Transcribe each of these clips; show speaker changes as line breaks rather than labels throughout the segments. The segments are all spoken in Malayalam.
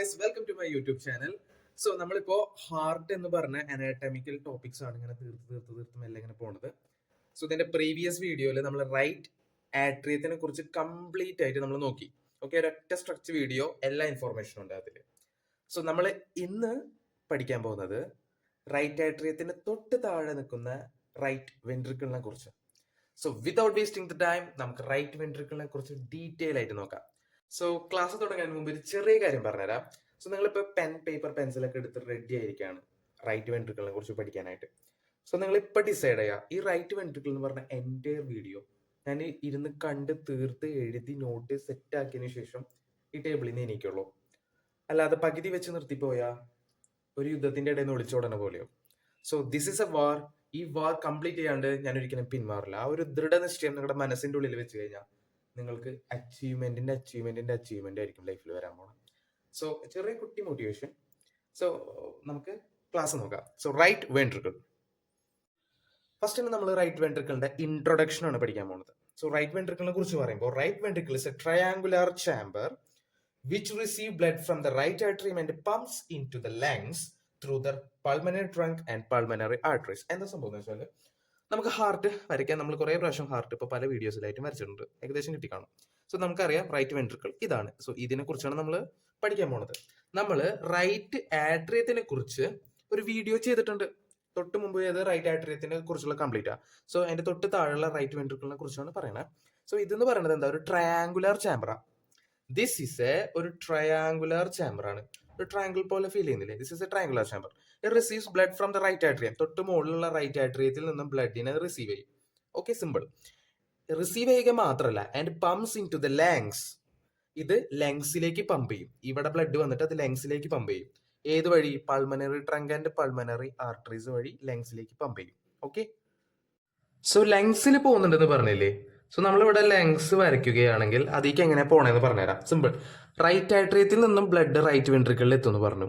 Guys, welcome to my YouTube channel. So നമ്മളിപ്പോ ഹാർട്ട് എന്ന് പറഞ്ഞ അനാറ്റമിക്കൽ ടോപ്പിക്സ് ആണ് ഇങ്ങനെ തീർത്ത് മെല്ലെ ഇങ്ങനെ പോണത്. സോ ഇതിന്റെ പ്രീവിയസ് വീഡിയോയിൽ നമ്മൾ റൈറ്റ് ആട്രിയത്തിനെ കുറിച്ച് കംപ്ലീറ്റ് ആയിട്ട് നമ്മൾ നോക്കി. ഓക്കെ, ഒരൊറ്റ സ്ട്രക്ചർ വീഡിയോ, എല്ലാ ഇൻഫോർമേഷനും ഉണ്ട് അതിൽ. സോ നമ്മൾ ഇന്ന് പഠിക്കാൻ പോകുന്നത് റൈറ്റ് ആട്രിയത്തിന് തൊട്ട് താഴെ നിൽക്കുന്ന റൈറ്റ് വെൻട്രിക്കിളിനെ കുറിച്ച്. So without wasting the time നമുക്ക് റൈറ്റ് വെൻട്രിക്കിളിനെ കുറിച്ച് ഡീറ്റെയിൽ ആയിട്ട് നോക്കാം. സോ ക്ലാസ് തുടങ്ങാൻ മുമ്പ് ഒരു ചെറിയ കാര്യം പറഞ്ഞുതരാം. സോ നിങ്ങളിപ്പോൾ പെൻ പേപ്പർ പെൻസിലൊക്കെ എടുത്ത് റെഡി ആയിരിക്കുകയാണ് റൈറ്റ് വെൻട്രിക്കിളിനെ കുറിച്ച് പഠിക്കാനായിട്ട്. സോ നിങ്ങൾ ഇപ്പൊ ഡിസൈഡ് ചെയ്യുക, ഈ റൈറ്റ് വെൻട്രിക്കിൾ എന്ന് പറഞ്ഞ എൻ്റെ വീഡിയോ ഞാൻ ഇരുന്ന് കണ്ട് തീർത്ത് എഴുതി നോട്ട് സെറ്റ് ആക്കിയതിനു ശേഷം ഈ ടേബിളിൽ നിന്ന് എനിക്കുള്ളൂ. അല്ലാതെ പകുതി വെച്ച് നിർത്തിപ്പോയാ ഒരു യുദ്ധത്തിന്റെ ഇടയിൽ നിന്ന് ഒളിച്ചോടന പോലെയോ. So this is a war. ഈ വാർ കംപ്ലീറ്റ് ചെയ്യാണ്ട് ഞാൻ ഒരിക്കലും പിന്മാറില്ല. ആ ഒരു ദൃഢനിശ്ചയം നിങ്ങളുടെ മനസ്സിന്റെ ഉള്ളിൽ വെച്ച് കഴിഞ്ഞാൽ നിങ്ങൾക്ക് അച്ചീവ്മെന്റ് ആയിരിക്കും ലൈഫിൽ വരാൻ പോകണം. സോ ചെറിയ കുട്ടി മോട്ടിവേഷൻ. സോ നമുക്ക് ക്ലാസ് നോക്കാം. So right ventricle. ഫസ്റ്റ് തന്നെ നമ്മൾ റൈറ്റ് വെൻട്രിക്കിളിന്റെ ഇൻട്രൊഡക്ഷൻ ആണ് പഠിക്കാൻ പോകുന്നത്. സോ റൈറ്റ് വെൻട്രിക്കിളിനെ കുറിച്ച് പറയുമ്പോൾ right ventricle is a triangular chamber which receive blood from the right atrium and pumps into the lungs through the pulmonary trunk and pulmonary arteries. എന്താ സംഭവം എന്ന് വെച്ചാൽ നമുക്ക് ഹാർട്ട് വരയ്ക്കാൻ നമ്മൾ കുറേ പ്രാവശ്യം ഹാർട്ട് ഇപ്പോൾ പല വീഡിയോസിലായിട്ടും വരച്ചിട്ടുണ്ട്, ഏകദേശം കിട്ടിക്കാണും. സോ നമുക്കറിയാം റൈറ്റ് വെൻട്രിക്കിൾ ഇതാണ്. സോ ഇതിനെ കുറിച്ചാണ് നമ്മൾ പഠിക്കാൻ പോണത്. നമ്മൾ റൈറ്റ് ആട്രിയത്തിനെ കുറിച്ച് ഒരു വീഡിയോ ചെയ്തിട്ടുണ്ട് തൊട്ട് മുമ്പ്. ഏത് റൈറ്റ് ആട്രിയത്തിനെ കുറിച്ചുള്ള കംപ്ലീറ്റ് ആ. സോ അതിന്റെ തൊട്ട് താഴെയുള്ള റൈറ്റ് വെൻട്രിക്കിളിനെ കുറിച്ചാണ് പറയണത്. സോ ഇതെന്ന് പറയുന്നത് എന്താ, ഒരു ട്രയാങ്കുലർ ചാമ്പറാ. ദിസ് ഇസ് ഒരു ട്രയാങ്കുലർ ചാമ്പർ ആണ്. ഒരു ട്രയാങ്കിൾ പോലെ ഫീൽ ചെയ്യുന്നില്ലേ? This is a triangular chamber. It receives blood from the right atrium. തൊട്ട് മുകളിലുള്ള റൈറ്റ് ആട്രിയത്തിൽ നിന്നും ബ്ലഡിനെ റിസീവ് ചെയ്യും. Okay, simple. റിസീവ് ചെയ്യുക മാത്രമല്ല, and pumps into the lungs. ഇത് ലങ്സിലേക്ക് പമ്പ് ചെയ്യും. ഇവിടെ ബ്ലഡ് വന്നിട്ട് അത് ലങ്സിലേക്ക് പമ്പ് ചെയ്യും. ഏത് വഴി? Pulmonary trunk and pulmonary arteries വഴി ലങ്സിലേക്ക് പമ്പ് ചെയ്യും. ഓക്കെ, സോ ലങ്സിൽ പോകുന്നുണ്ടെന്ന് പറഞ്ഞില്ലേ? സോ നമ്മളിവിടെ ലങ്സ് വരയ്ക്കുകയാണെങ്കിൽ അതിലേക്ക് എങ്ങനെ പോണേന്ന് പറഞ്ഞുതരാം. സിമ്പിൾ. റൈറ്റ് ആട്രിയത്തിൽ നിന്നും ബ്ലഡ് റൈറ്റ് വെൻട്രിക്കിളിൽ എത്തുമെന്ന് പറഞ്ഞു.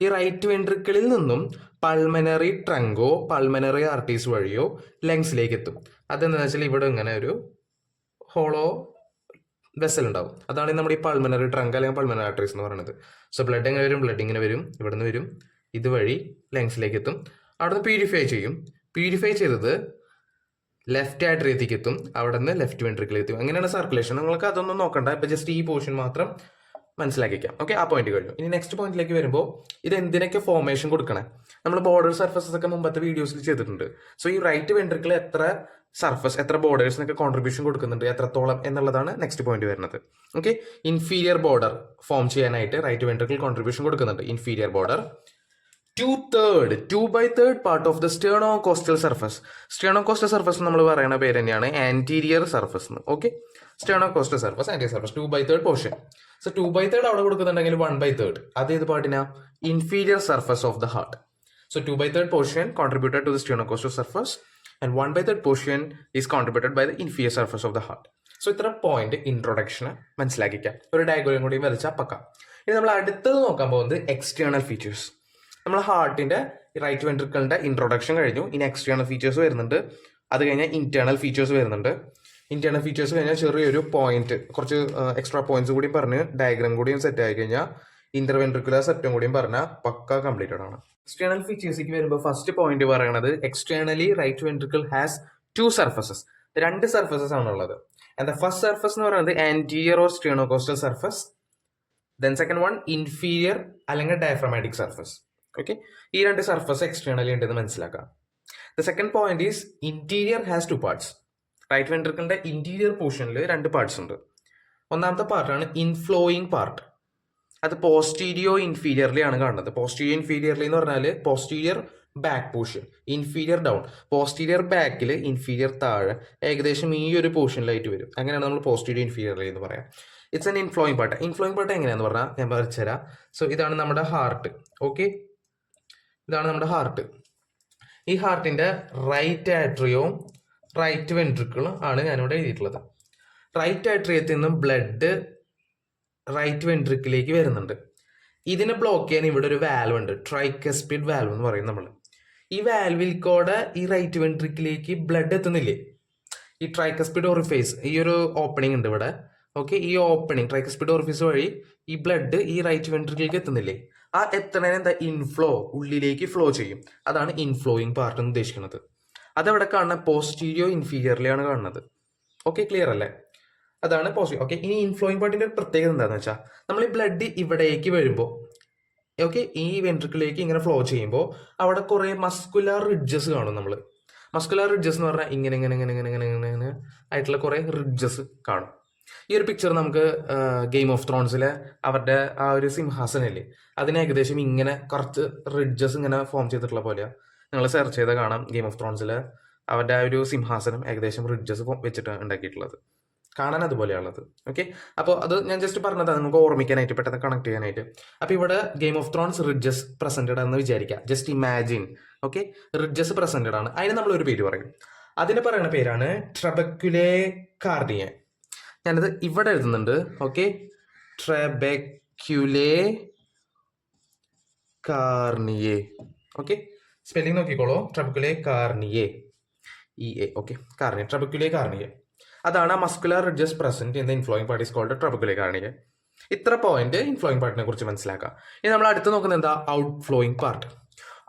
ഈ റൈറ്റ് വെൻട്രിക്കിളിൽ നിന്നും പൾമനറി ട്രങ്കോ പൾമനറി ആർട്ടീസ് വഴിയോ ലങ്സിലേക്ക് എത്തും. അതെന്താണെന്ന് വെച്ചാൽ ഇവിടെ ഇങ്ങനെ ഒരു ഹോളോ വെസൽ ഉണ്ടാവും. അതാണ് നമ്മുടെ ഈ പൾമനറി ട്രങ്ക് അല്ലെങ്കിൽ പൾമനറി ആർട്ടറീസ് എന്ന് പറയുന്നത്. സോ ബ്ലഡ് എങ്ങനെ വരും? ബ്ലഡ് ഇങ്ങനെ വരും, ഇവിടെ നിന്ന് വരും, ഇതുവഴി ലങ്സിലേക്ക് എത്തും. അവിടുന്ന് പ്യൂരിഫൈ ചെയ്യും. പ്യൂരിഫൈ ചെയ്തത് ലെഫ്റ്റ് ആട്രിയത്തിലേക്ക് എത്തും, അവിടെ നിന്ന് ലെഫ്റ്റ് വെൻട്രിക്കിലേക്ക് എത്തും. അങ്ങനെയാണ് സർക്കുലേഷൻ. നിങ്ങൾക്ക് അതൊന്നും നോക്കണ്ട, ഇപ്പൊ ജസ്റ്റ് ഈ പോർഷൻ മാത്രം മനസ്സിലാക്കിക്കാം. ഓക്കെ, ആ പോയിന്റ് കഴിഞ്ഞു. ഇനി നെക്സ്റ്റ് പോയിന്റിലേക്ക് വരുമ്പോൾ ഇത് എന്തിനൊക്കെ ഫോർമേഷൻ കൊടുക്കണേ? നമ്മൾ ബോർഡർ സർഫസസ് ഒക്കെ മുമ്പത്തെ വീഡിയോസിൽ ചെയ്തിട്ടുണ്ട്. സോ ഈ റൈറ്റ് വെൻട്രിക്കിൾ എത്ര സർഫസ്, എത്ര ബോർഡേഴ്സിനൊക്കെ കോൺട്രിബ്യൂഷൻ കൊടുക്കുന്നുണ്ട്, എത്രത്തോളം എന്നുള്ളതാണ് നെക്സ്റ്റ് പോയിന്റ് വരുന്നത്. ഓക്കെ, ഇൻഫീരിയർ ബോർഡർ ഫോം ചെയ്യാനായിട്ട് റൈറ്റ് വെൻട്രിക്കിൾ കോൺട്രിബ്യൂഷൻ കൊടുക്കുന്നുണ്ട്. Inferior border 2/3 part of the sternocostal surface. Sternocostal surface നമ്മൾ പറയുന്ന പേര് തന്നെയാണ് ആന്റീരിയർ സർഫസ് എന്ന്. Okay, sternocostal surface, anterior surface 2/3 portion. So 2/3 അവിടെ കൊടുക്കുന്നുണ്ടെങ്കിൽ 1/3 അത് ഏത് പാർട്ടിനാ? Inferior surface of the heart. So 2/3 portion contributed to the sternocostal surface and 1/3 portion is contributed by the inferior surface of the heart. So ഇത്ര പോയിന്റ് ഇൻട്രൊഡക്ഷന് മനസ്സിലാക്കിക്കാം. ഒരു ഡയഗ്രാം കൂടി വരച്ചാൽ പക്കാം. ഇനി നമ്മൾ അടുത്തത് നോക്കാൻ പോകുന്നത് എക്സ്റ്റേണൽ ഫീച്ചേഴ്സ്. നമ്മൾ ഹാർട്ടിന്റെ റൈറ്റ് വെൻട്രിക്കിളിന്റെ ഇൻട്രൊഡക്ഷൻ കഴിഞ്ഞു. ഇനി എക്സ്റ്റേണൽ ഫീച്ചേഴ്സ് വരുന്നുണ്ട്. അത് കഴിഞ്ഞാൽ ഇന്റേണൽ ഫീച്ചേഴ്സ് വരുന്നുണ്ട്. ഇന്റേണൽ ഫീച്ചേഴ്സ് കഴിഞ്ഞാൽ ചെറിയൊരു പോയിന്റ്, കുറച്ച് എക്സ്ട്രാ പോയിന്റ്സ് കൂടിയും പറഞ്ഞ് ഡയഗ്രാം കൂടിയും സെറ്റ് ആയി കഴിഞ്ഞാൽ ഇന്റർവെൻട്രിക്കുലർ സെപ്റ്റം കൂടിയും പറഞ്ഞാൽ പക്ക കംപ്ലീറ്റഡ് ആണ്. എക്സ്റ്റേണൽ ഫീച്ചേഴ്സിലേക്ക് വരുമ്പോൾ ഫസ്റ്റ് പോയിന്റ് പറയുന്നത് externally right ventricle has 2 surfaces. 2 surfaces ആണുള്ളത്. ആൻഡ് ദ ഫസ്റ്റ് സർഫസ് എന്ന് പറയുന്നത് anterior or sternocostal surface. Then second one inferior അല്ലെങ്കിൽ ഡയഫ്രമാറ്റിക് സർഫസ്. ഓക്കെ, ഈ 2 സർഫസ് എക്സ്റ്റേണലി ഉണ്ടെന്ന് മനസ്സിലാക്കാം. The second point is interior has 2 parts. Right വെൻട്രിക്കിളിന്റെ ഇന്റീരിയർ പോർഷനിൽ 2 പാർട്സ് ഉണ്ട്. ഒന്നാമത്തെ പാർട്ടാണ് ഇൻഫ്ലോയിങ് പാർട്ട്. അത് പോസ്റ്റീരിയോ ഇൻഫീരിയർലി ആണ് കാണുന്നത്. പോസ്റ്റീരിയോ ഇൻഫീരിയർലി എന്ന് പറഞ്ഞാൽ posterior back portion, inferior down. Posterior ബാക്കിൽ, ഇൻഫീരിയർ താഴെ, ഏകദേശം ഈ ഒരു പോർഷനിലായിട്ട് വരും. അങ്ങനെയാണ് നമ്മൾ പോസ്റ്റീരിയോ ഇൻഫീരിയർലി എന്ന് പറയാം. It's an inflowing part. Inflowing part എങ്ങനെയാന്ന് പറഞ്ഞാൽ ഞാൻ വരച്ചുതരാം. സോ ഇതാണ് നമ്മുടെ ഹാർട്ട്. ഓക്കെ, ഇതാണ് നമ്മുടെ ഹാർട്ട്. ഈ ഹാർട്ടിന്റെ റൈറ്റ് ആട്രിയവും റൈറ്റ് വെൻട്രിക്കിളും ആണ് ഞാനിവിടെ എഴുതിയിട്ടുള്ളത്. റൈറ്റ് ആട്രിയത്തിൽ നിന്നും ബ്ലഡ് റൈറ്റ് വെൻട്രിക്കിലേക്ക് വരുന്നുണ്ട്. ഇതിനെ ബ്ലോക്ക് ചെയ്യാൻ ഇവിടെ ഒരു വാൽവ് ഉണ്ട്, ട്രൈക്കസ്പിഡ് വാൽവ് എന്ന് പറയും നമ്മൾ. ഈ വാൽവിൽ കൂടെ ഈ റൈറ്റ് വെൻട്രിക്കിലേക്ക് ബ്ലഡ് എത്തുന്നില്ലേ? ഈ ട്രൈക്കസ്പിഡ് ഓറിഫേസ്, ഈ ഒരു ഓപ്പണിംഗ് ഉണ്ട് ഇവിടെ. ഓക്കെ, ഈ ഓപ്പണിംഗ് ട്രൈക്കസ്പിഡ് ഓറിഫിസ് വഴി ഈ ബ്ലഡ് ഈ റൈറ്റ് വെൻട്രിക്കിലേക്ക് എത്തുന്നില്ലേ, ആ എത്തണേനെ എന്താ ഇൻഫ്ലോ, ഉള്ളിലേക്ക് ഫ്ലോ ചെയ്യും. അതാണ് ഇൻഫ്ലോയിങ് പാർട്ട് എന്ന് ഉദ്ദേശിക്കുന്നത്. അതവിടെ കാണുന്ന പോസ്റ്റീരിയോ ഇൻഫീരിയറിലാണ് കാണുന്നത്. ഓക്കെ, ക്ലിയർ അല്ലേ? അതാണ് പോസിറ്റീവ്. ഓക്കെ, ഇനി ഇൻഫ്ലോയിങ് പാർട്ടിന്റെ ഒരു പ്രത്യേകത എന്താണെന്ന് വെച്ചാൽ, നമ്മൾ ഈ ബ്ലഡ് ഇവിടേക്ക് വരുമ്പോൾ, ഓക്കെ, ഈ വെൻട്രിക്കിലേക്ക് ഇങ്ങനെ ഫ്ലോ ചെയ്യുമ്പോൾ അവിടെ കുറെ മസ്കുലാർ റിഡ്ജസ് കാണും. നമ്മൾ മസ്കുലാർ റിഡ്ജസ് എന്ന് പറഞ്ഞാൽ ഇങ്ങനെ ഇങ്ങനെ ഇങ്ങനെ ഇങ്ങനെ ഇങ്ങനെ ഇങ്ങനെ ഇങ്ങനെ ആയിട്ടുള്ള കുറെ റിഡ്ജസ് കാണും. ഈ ഒരു പിക്ചർ നമുക്ക് ഗെയിം ഓഫ് ത്രോൺസിലെ അവരുടെ ആ ഒരു സിംഹാസനല്ലേ, അതിന് ഏകദേശം ഇങ്ങനെ കുറച്ച് റിഡ്ജസ് ഇങ്ങനെ ഫോം ചെയ്തിട്ടുള്ള പോലെയാണ്. നിങ്ങൾ സെർച്ച് ചെയ്താൽ കാണാം, ഗെയിം ഓഫ് ത്രോൺസിലെ അവരുടെ ആ ഒരു സിംഹാസനം ഏകദേശം റിഡ്ജസ് വെച്ചിട്ട് ഉണ്ടാക്കിയിട്ടുള്ളത്. കാണാൻ അതുപോലെയുള്ളത്. ഓക്കെ, അപ്പോൾ അത് ഞാൻ ജസ്റ്റ് പറഞ്ഞതാണ് നമുക്ക് ഓർമ്മിക്കാനായിട്ട്, പെട്ടെന്ന് കണക്ട് ചെയ്യാനായിട്ട്. അപ്പോൾ ഇവിടെ game of Thrones ridges presented ആണെന്ന് വിചാരിക്കുക. Just imagine. Okay, ridges presented ആണ്. അതിന് നമ്മളൊരു പേര് പറയും. അതിന് പറയുന്ന പേരാണ് ട്രബക്യുലേ കാർണിയ. ഞാനത് ഇവിടെ എഴുതുന്നുണ്ട്. Okay, trabeculae carneae. Okay, spelling നോക്കിക്കോളൂ. Trabeculae carneae, EA. Okay, carneae, trabeculae carneae. അതാണ് ആ muscular ridges present in the inflowing part is called trabeculae carneae. ഇത്ര പോയിന്റ് ഇൻഫ്ലോയിങ് പാർട്ടിനെ കുറിച്ച് മനസ്സിലാക്കാം. ഇനി നമ്മൾ അടുത്ത് നോക്കുന്നത് എന്താ? Out flowing part.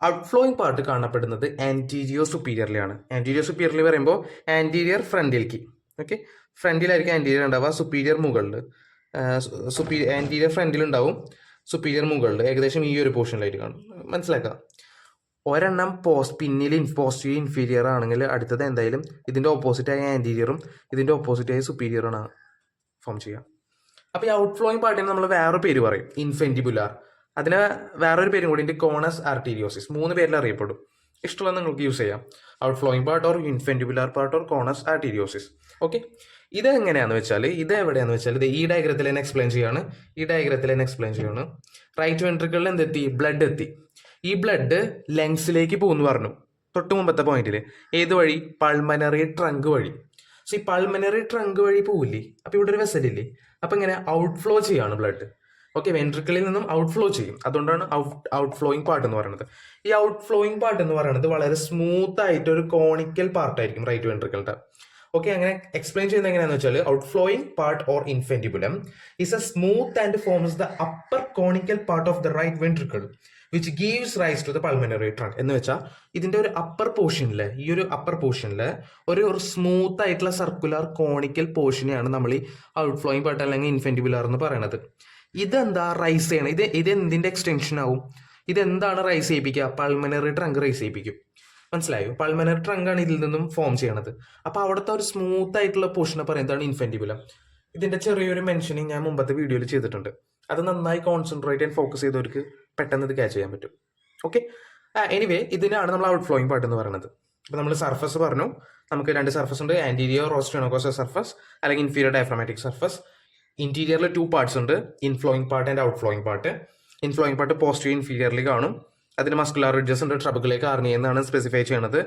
Out flowing part കാണപ്പെടുന്നത് ആന്റീരിയോ സുപ്പീരിയറിലാണ്. ആന്റീരിയോ സുപ്പീരിയറിൽ പറയുമ്പോൾ ആന്റീരിയർ ഫ്രണ്ടിലേക്ക്. ഓക്കെ, ഫ്രണ്ടിലായിരിക്കും ആന്റീരിയർ ഉണ്ടാവുക, സുപ്പീരിയർ മുകളിൽ. ആന്റീരിയർ ഫ്രണ്ടിൽ ഉണ്ടാവും, സുപ്പീരിയർ മുകളിൽ. ഏകദേശം ഈ ഒരു പോർഷനിലായിട്ട് കാണും. മനസ്സിലാക്കാം. ഒരെണ്ണം പിന്നിൽ പോസിറ്റീവ് ഇൻഫീരിയർ ആണെങ്കിൽ അടുത്തത് എന്തായാലും ഇതിന്റെ ഓപ്പോസിറ്റായ ആന്റീരിയറും ഇതിന്റെ ഓപ്പോസിറ്റായ സുപ്പീരിയറാണ് ഫോം ചെയ്യുക. അപ്പോൾ ഈ ഔട്ട് ഫ്ലോയിങ് പാർട്ടിന് നമ്മൾ വേറൊരു പേര് പറയും, ഇൻഫെന്റിബുലാർ. അതിന് വേറൊരു പേരും കൂടി, കോണസ് ആർട്ടീരിയോസിസ്. 3 പേരിൽ അറിയപ്പെടും. ഇഷ്ടമുള്ള നിങ്ങൾക്ക് യൂസ് ചെയ്യാം. Out flowing part, or infundibular part, or conus arteriosus. Okay, ഇത് എങ്ങനെയാന്ന് വെച്ചാൽ, ഇത് എവിടെയാന്ന് വെച്ചാൽ ഇത് ഈ ഡയഗ്രത്തിൽ തന്നെ എക്സ്പ്ലെയിൻ ചെയ്യാണ്. റൈറ്റ് വെൻട്രിക്കിളിൽ എന്തെത്തി? ബ്ലഡ് എത്തി. ഈ ബ്ലഡ് ലങ്സിലേക്ക് പോകുന്നു പറഞ്ഞു തൊട്ട് മുമ്പത്തെ പോയിന്റിൽ. ഏത് വഴി? പൾമനറി ട്രങ്ക് വഴി. സോ ഈ പൾമനറി ട്രങ്ക് വഴി പോവില്ലേ, അപ്പൊ ഇവിടെ ഒരു വെസലില്ലേ, അപ്പൊ ഇങ്ങനെ ഔട്ട് ഫ്ലോ ചെയ്യാണ് ബ്ലഡ്. ഓക്കെ, വെൻട്രിക്കിളിൽ നിന്നും ഔട്ട് ഫ്ലോ ചെയ്യും. അതുകൊണ്ടാണ് ഔട്ട് ഫ്ലോയിങ് പാർട്ട് എന്ന് പറയുന്നത്. ഈ ഔട്ട് ഫ്ലോയിങ് പാർട്ട് എന്ന് പറയുന്നത് വളരെ സ്മൂത്ത് ആയിട്ട് ഒരു കോണിക്കൽ പാർട്ടായിരിക്കും റൈറ്റ് വെൻട്രിക്കിളിന്റെ. ഓക്കെ, അങ്ങനെ എക്സ്പ്ലെയിൻ ചെയ്യുന്നത് എങ്ങനെയാന്ന് വെച്ചാൽ, out flowing part or infundibulum is a smooth and forms the upper conical part of the right ventricle which gives rise to the pulmonary trunk. എന്ന് വെച്ചാൽ ഇതിന്റെ ഒരു അപ്പർ പോർഷനില്, ഈ ഒരു അപ്പർ പോർഷനില് ഒരു സ്മൂത്ത് ആയിട്ടുള്ള സർക്കുലർ കോണിക്കൽ പോർഷനെയാണ് നമ്മൾ ഈ ഔട്ട് ഫ്ലോയിങ് പാർട്ട് അല്ലെങ്കിൽ ഇൻഫെന്റിബുലാർ എന്ന് പറയുന്നത്. ഇതെന്താ റൈസ് ചെയ്യണം? ഇത് എന്തിന്റെ എക്സ്റ്റൻഷൻ ആവും? ഇതെന്താണ് റൈസ് ചെയ്യിപ്പിക്കുക? പൾമനറി ട്രങ്ക് റൈസ് ചെയ്യിപ്പിക്കും. മനസ്സിലായോ? പൾമനറി ട്രങ്ക് ആണ് ഇതിൽ നിന്നും ഫോം ചെയ്യണത്. അപ്പൊ അവിടുത്തെ ഒരു സ്മൂത്ത് ആയിട്ടുള്ള പോർഷനെ പറയുന്നതാണ് ഇൻഫെന്റിബുലം. ഇതിന്റെ ചെറിയൊരു മെൻഷനിങ് ഞാൻ മുമ്പത്തെ വീഡിയോയിൽ ചെയ്തിട്ടുണ്ട്. അത് നന്നായി കോൺസെൻട്രേറ്റ് ആൻഡ് ഫോക്കസ് ചെയ്തവർക്ക് പെട്ടെന്ന് ഇത് ക്യാച്ച് ചെയ്യാൻ പറ്റും. ഓക്കെ, എനിവേ ഇതിനാണ് നമ്മൾ ഔട്ട് ഫ്ലോയിങ് പാർട്ട് എന്ന് പറയുന്നത്. അപ്പൊ നമ്മൾ സർഫസ് പറഞ്ഞു. നമുക്ക് 2 സർഫസ് ഉണ്ട്, ആന്റീരിയർ റോസ്റ്റോണോകോസൽ സർഫസ് അല്ലെങ്കിൽ ഇൻഫീരിയർ ഡയഫ്രമാറ്റിക് സർഫസ്. ഇന്റീരിയറിൽ 2 പാർട്സ് ഉണ്ട്, inflowing part and out flowing part. Inflowing part positive ഇൻഫീരിയറിൽ കാണും. അതിന് മസ്കുലാർ റിഡ്ജസ് ഉണ്ട്, ട്രബക്കിലെ കാർണിയ എന്നാണ് സ്പെസിഫൈ ചെയ്യണത്.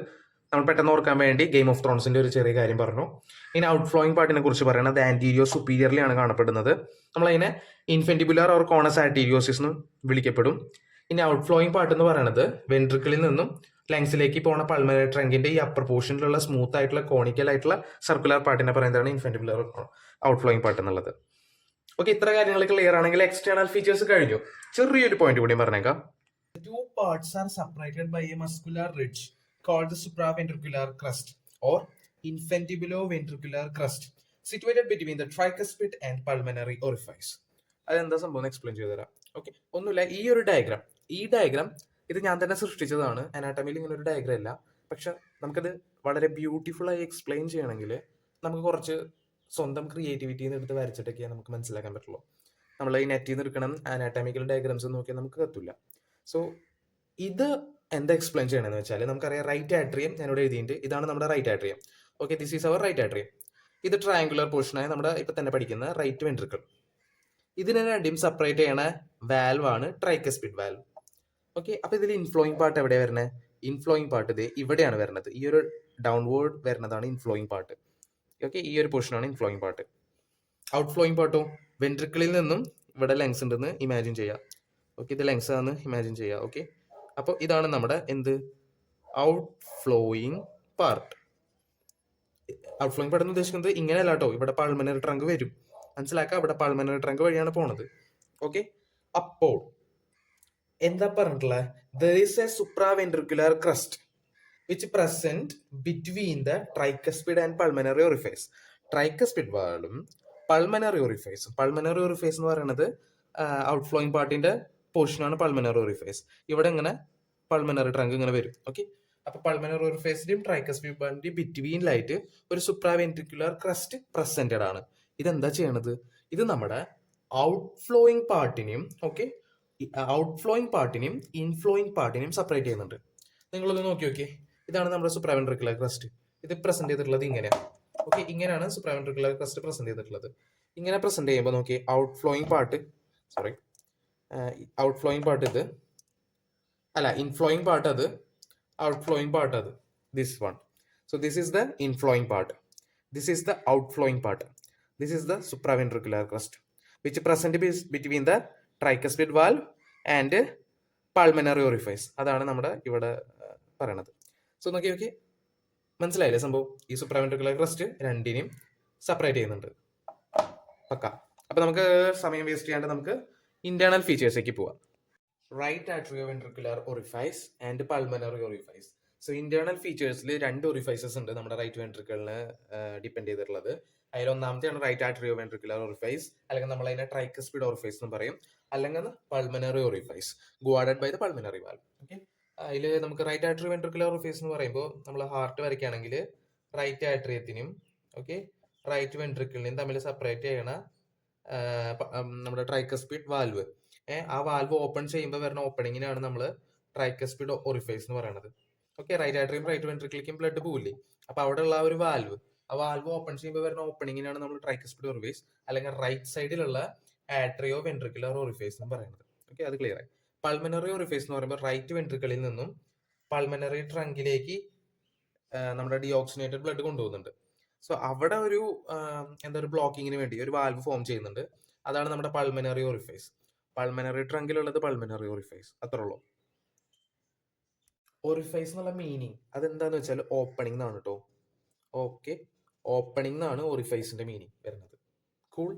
നമ്മൾ പെട്ടെന്ന് ഓർക്കാൻ വേണ്ടി ഗെയിം ഓഫ് ത്രോൺസിന്റെ ഒരു ചെറിയ കാര്യം പറഞ്ഞു. ഇനി ഔട്ട് ഫ്ലോയിങ് പാർട്ടിനെ കുറിച്ച് പറയുന്നത് ആന്റീരിയോ സുപ്പീരിയറിലാണ് കാണപ്പെടുന്നത്. നമ്മളതിനെ ഇൻഫെന്റിബുലാർ ഓർ കോണസ് ആർട്ടീരിയോസിസ് എന്ന് വിളിക്കപ്പെടും. ഇനി ഔട്ട് ഫ്ലോയിങ് പാർട്ട് എന്ന് പറയുന്നത് വെൻട്രിക്കിളിൽ നിന്നും ലങ്സിലേക്ക് പോകുന്ന പൾമനറി ട്രങ്കിന്റെ ഈ അപ്പർ പോർഷനിലുള്ള സ്മൂത്ത് ആയിട്ടുള്ള കോണിക്കൽ ആയിട്ടുള്ള സർക്കുലർ പാർട്ടിനെ പറയുന്നതാണ് ഇൻഫെന്റിബുലാർ ഔട്ട് ഫ്ലോയിങ് പാർട്ട് എന്നുള്ളത്. ഓക്കെ, ഇത്ര കാര്യങ്ങൾ ക്ലിയർ ആണെങ്കിൽ എക്സ്റ്റേണൽ ഫീച്ചേഴ്സ് കഴിഞ്ഞു. ചെറിയൊരു പോയിന്റ് കൂടി പറഞ്ഞേക്കാം. 2 parts are separated by a muscular ridge called the supraventricular crest or infundibuloventricular crest situated between the tricuspid and pulmonary orifice. അതെന്താ സംഭവം എക്സ്പ്ലെയിൻ ചെയ്തു തരാം. ഓക്കെ, ഒന്നുമില്ല, ഈ ഡയഗ്രാം ഇത് ഞാൻ തന്നെ സൃഷ്ടിച്ചതാണ്. അനാട്ടമിയിൽ ഇങ്ങനെ ഒരു ഡയഗ്രാം ഇല്ല. പക്ഷെ നമുക്കത് വളരെ ബ്യൂട്ടിഫുൾ ആയി എക്സ്പ്ലെയിൻ ചെയ്യണമെങ്കിൽ നമുക്ക് കുറച്ച് സ്വന്തം ക്രിയേറ്റിവിറ്റിന്ന് എടുത്ത് വരച്ചിട്ടൊക്കെ നമുക്ക് മനസ്സിലാക്കാൻ പറ്റുള്ളൂ. നമ്മൾ ഈ നെറ്റിൽ നിന്ന് എടുക്കണം അനാട്ടമിക്കൽ ഡയഗ്രാംസ് നോക്കിയാൽ നമുക്ക് കത്തില്ല. സോ ഇത് എന്താ എക്സ്പ്ലെയിൻ ചെയ്യണമെന്ന് വെച്ചാൽ, നമുക്കറിയാം റൈറ്റ് ആട്രിയം ഞാനിവിടെ എഴുതിയിട്ട്, ഇതാണ് നമ്മുടെ right atrium. Okay, this is our right atrium. ഇത് ട്രയാങ്കുലർ പോർഷനായ നമ്മുടെ ഇപ്പൊ തന്നെ പഠിക്കുന്ന റൈറ്റ് വെൻട്രിക്കിൾ. ഇതിനെ രണ്ടും സെപ്പറേറ്റ് ചെയ്യണ വാൽവ് ആണ് ട്രൈക്കസ്പിഡ് വാൽവ്. ഓക്കെ, അപ്പൊ ഇതിൽ ഇൻഫ്ലോയിങ് പാർട്ട് എവിടെയാണ് വരുന്നത്? ഇൻഫ്ലോയിങ് പാർട്ട് ഇത് ഇവിടെയാണ് വരുന്നത്. ഈ ഒരു ഡൗൺവേർഡ് വരുന്നതാണ് ഇൻഫ്ലോയിങ് പാർട്ട്. ഓക്കെ, ഈ ഒരു പോർഷനാണ് ഇൻഫ്ലോയിങ് പാർട്ട്. ഔട്ട് ഫ്ലോയിങ് പാർട്ടോ വെൻട്രിക്കിളിൽ നിന്നും ഇവിടെ ലങ്സ് ഉണ്ടെന്ന് ഇമാജിൻ ചെയ്യാം. ഓക്കെ, ഇത് ലങ്സ് ആണെന്ന് ഇമാജിൻ ചെയ്യാം. ഓക്കെ, അപ്പോൾ ഇതാണ് നമ്മുടെ out flowing part. Out flowing part എന്ന് ഉദ്ദേശിക്കുന്നത് ഇങ്ങനെയല്ല കേട്ടോ. ഇവിടെ പൾമനറി ട്രങ്ക് വരും. മനസ്സിലാക്കുക, അവിടെ പൾമനറി ട്രങ്ക് വഴിയാണ് പോണത്. ഓക്കെ, അപ്പോൾ എന്താ പറഞ്ഞിട്ടുള്ളത്? There is a supraventricular crest which present between the tricuspid and pulmonary orifice. Tricuspid വാളും പൾമനറി ഓറിഫൈസും. പൾമനറി ഓറിഫൈസ് എന്ന് പറയുന്നത് ഔട്ട് ഫ്ലോയിങ് പാർട്ടിന്റെ പോർഷനാണ് പൾമനറി ഓറിഫൈസ്. ഇവിടെ ഇങ്ങനെ പൾമനറി ട്രങ്ക് ഇങ്ങനെ വരും. ഓക്കെ, അപ്പൊ പൾമനറി ഓറിഫൈസിന്റെയും ട്രൈക്കസ്പിഡ് വാളിന്റെയും ബിറ്റ്വീനിലായിട്ട് ഒരു സുപ്രാവെൻട്രിക്കുലർ ക്രസ്റ്റ് പ്രസന്റഡ് ആണ്. ഇതെന്താ ചെയ്യണത്? ഇത് നമ്മുടെ ഔട്ട് ഫ്ലോയിങ് പാർട്ടിനെയും ഇൻഫ്ലോയിങ് പാർട്ടിനെയും സെപ്പറേറ്റ് ചെയ്യുന്നുണ്ട്. നിങ്ങളൊന്ന് നോക്കി നോക്കിയേ, ഇതാണ് നമ്മുടെ സുപ്രാവെൻട്രിക്കുലർ ക്രസ്റ്റ്. ഇത് പ്രസന്റ് ചെയ്തിട്ടുള്ളത് ഇങ്ങനെയാണ്. ഓക്കെ, ഇങ്ങനെയാണ് സുപ്രാവെൻട്രിക്കുലർ ക്രസ്റ്റ് പ്രസന്റ് ചെയ്തിട്ടുള്ളത്. ഇങ്ങനെ പ്രസന്റ് ചെയ്യുമ്പോൾ നോക്കി, ഔട്ട് ഫ്ലോയിങ് പാർട്ട് ഇത് അല്ല, ഇൻഫ്ലോയിങ് പാർട്ട് അത്, ഔട്ട് ഫ്ലോയിങ് പാർട്ട് അത്. This one. So this is the inflowing part, this is the out flowing part, this is the supraventricular crest which present between the tricuspid valve and pulmonary orifice. അതാണ് നമ്മുടെ ഇവിടെ പറയണത്. സോ നോക്കി മനസ്സിലായില്ലേ സംഭവം? ഈ സുപ്രാവെൻട്രിക്കുലർ ക്രസ്റ്റ് രണ്ടിനെയും സെപ്പറേറ്റ് ചെയ്യുന്നുണ്ട്. പക്ക. അപ്പൊ നമുക്ക് സമയം വേസ്റ്റ് ചെയ്യാണ്ട് നമുക്ക് ഇന്റേണൽ ഫീച്ചേഴ്സിലേക്ക് പോവാം. Right atrioventricular orifice and pulmonary orifice. So internal ഫീച്ചേഴ്സിൽ രണ്ട് ഓറിഫൈസസ് ഉണ്ട് നമ്മുടെ റൈറ്റ് വെൻട്രിക്കിളിന് ഡിപ്പെൻഡ് ചെയ്തിട്ടുള്ളത്. അതിൽ ഒന്നാമത്തെയാണ് റൈറ്റ് ആട്രിയോവെൻട്രിക്കുലർ ഓറിഫൈസ്, അല്ലെങ്കിൽ നമ്മൾ അതിനെ ട്രൈക്കസ്പിഡ് ഓറിഫൈസ് എന്ന് പറയും, അല്ലെങ്കിൽ pulmonary orifice guarded by the pulmonary valve. Okay, അതിൽ നമുക്ക് റൈറ്റ് ആട്രിയോവെൻട്രിക്കുലർ ഓറിഫൈസ് എന്ന് പറയുമ്പോൾ നമ്മൾ ഹാർട്ട് വരയ്ക്കുകയാണെങ്കിൽ റൈറ്റ് ആട്രിയത്തിനും റൈറ്റ് വെൻട്രിക്കിളിനെയും തമ്മിൽ സെപ്പറേറ്റ് ചെയ്യണ നമ്മുടെ ട്രൈക്കസ്പിഡ് വാൽവ്, ആ വാൽവ് ഓപ്പൺ ചെയ്യുമ്പോൾ വരുന്ന ഓപ്പണിങ്ങിനാണ് നമ്മൾ ട്രൈക്കസ്പിഡ് ഓറിഫൈസ് എന്ന് പറയുന്നത്. ഓക്കെ, റൈറ്റ് ആട്രിയം റൈറ്റ് വെൻട്രിക്കിലേക്കും ബ്ലഡ് പോവില്ലേ, അപ്പൊ അവിടെ ഉള്ള ഒരു വാൽവ്, ആ വാൽവ് ഓപ്പൺ ചെയ്യുമ്പോൾ വരുന്ന ഓപ്പണിങ്ങിനാണ് നമ്മൾ ട്രൈക്കസ്പിഡ് ഓറിഫൈസ് അല്ലെങ്കിൽ റൈറ്റ് സൈഡിലുള്ള ആട്രിയോ വെൻട്രിക്കുലർ ഓറിഫൈസ് എന്ന് പറയുന്നത്. ഓക്കെ, അത് ക്ലിയർ ആയി. പൾമനറി ഓറിഫൈസ് എന്ന് പറയുമ്പോൾ റൈറ്റ് വെൻട്രിക്കിളിൽ നിന്നും പൾമനറി ട്രങ്കിലേക്ക് നമ്മുടെ ഡിയോക്സിനേറ്റഡ് ബ്ലഡ് കൊണ്ടുപോകുന്നുണ്ട്. സോ അവിടെ ഒരു ഒരു ബ്ലോക്കിങ്ങിന് വേണ്ടി ഒരു വാൽവ് ഫോം ചെയ്യുന്നുണ്ട്. അതാണ് നമ്മുടെ പൾമനറി ഓറിഫൈസ്. പൾമനറി ട്രങ്കിലുള്ളത് പൾമനറി ഓറിഫൈസ്, അത്രേ ഉള്ളൂ. ഓറിഫൈസ് എന്നുള്ള മീനിങ് അതെന്താന്ന് വെച്ചാൽ ഓപ്പണിംഗ് എന്നാണ് കേട്ടോ. ഓക്കെ, ഓപ്പണിംഗ് എന്നാണ് ഓറിഫൈസിന്റെ മീനിങ് വരുന്നത്. കൂൾ.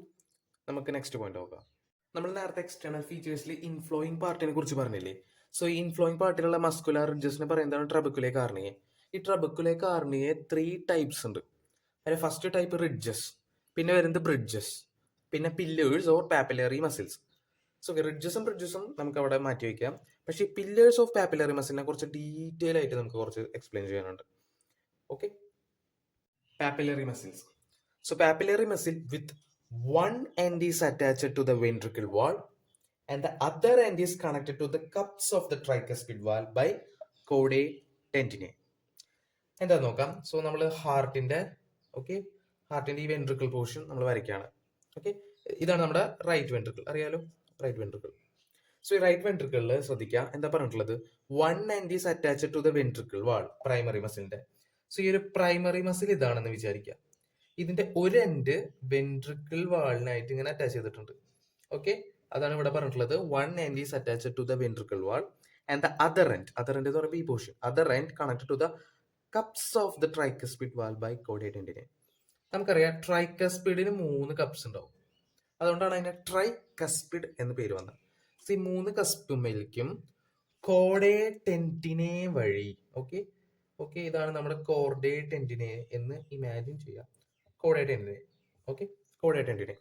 നമുക്ക് നെക്സ്റ്റ് പോയിന്റ് നോക്കാം. നമ്മൾ നേരത്തെ എക്സ്റ്റേണൽ ഫീച്ചേഴ്സിൽ ഇൻഫ്ലോയിങ് പാർട്ടിനെ കുറിച്ച് പറഞ്ഞില്ലേ? സോ ഈ ഇൻഫ്ലോയിങ് പാർട്ടിലുള്ള മസ്കുലർ റിഡ്ജസിനെ പറയുന്നതാണ് ട്രബക്കുലേ കാർണിയെ. ഈ ട്രബക്കുലേ കാർണിയെ 3 ടൈപ്സ് ഉണ്ട്. അതിൽ ഫസ്റ്റ് ടൈപ്പ് റിഡ്ജസ്, പിന്നെ വരുന്നത് ബ്രിഡ്ജസ്, പിന്നെ pillars or papillary muscles. So റിഡ്ജസും ബ്രിഡ്ജസും നമുക്ക് അവിടെ മാറ്റി വയ്ക്കാം. പക്ഷേ ഈ പില്ലേഴ്സ് ഓഫ് പാപ്പിലറി മസിലിനെ കുറിച്ച് ഡീറ്റെയിൽ ആയിട്ട് നമുക്ക് കുറച്ച് എക്സ്പ്ലെയിൻ ചെയ്യാനുണ്ട്. Okay, papillary muscles. So papillary muscle with one end is attached to the ventricle wall and the other end is connected to the cups of the tricuspid valve by chordae tendineae. എന്താ നോക്കാം. സോ നമ്മൾ ഹാർട്ടിന്റെ ഈ വെൻട്രിക്കിൾ പോർഷൻ നമ്മൾ വരയ്ക്കുകയാണ്. ഓക്കെ, ഇതാണ് നമ്മുടെ റൈറ്റ് വെൻട്രിക്കിൾ, അറിയാലോ, റൈറ്റ് വെൻട്രിക്കിൾ. സോ ഈ റൈറ്റ് വെൻട്രിക്കിളിൽ ശ്രദ്ധിക്കുക, എന്താ പറഞ്ഞിട്ടുള്ളത്? one end is attached to the ventricle wall, primary മസിലിന്റെ. സോ ഈ ഒരു പ്രൈമറി മസിൽ ഇതാണെന്ന് വിചാരിക്കുക. ഇതിന്റെ ഒരു എൻഡ് വെൻട്രിക്കിൾ വാളിനായിട്ട് ഇങ്ങനെ അറ്റാച്ച് ചെയ്തിട്ടുണ്ട്. ഓക്കെ, അതാണ് ഇവിടെ പറഞ്ഞിട്ടുള്ളത്. one end is attached to the ventricle wall and the other end എന്ന് പറയുമ്പോൾ ഈ portion, other end connected to the cups of the tricuspid valve by chordae tendineae. നമുക്കറിയാം ട്രൈക്കസ്പിഡിന് 3 കപ്സ് ഉണ്ടാവും. അതുകൊണ്ടാണ് അതിനെ ട്രൈക്കസ്പിഡ് എന്ന് പേര് വന്നത്. ഈ 3 കസ്പുമേലേക്കും കോർഡേ ടെൻഡിനെ വഴി ഇതാണ് നമ്മുടെ കോർഡേ ടെൻഡിനെ എന്ന് ഇമാജിൻ ചെയ്യാം. കോർഡേ ടെൻഡിനെ.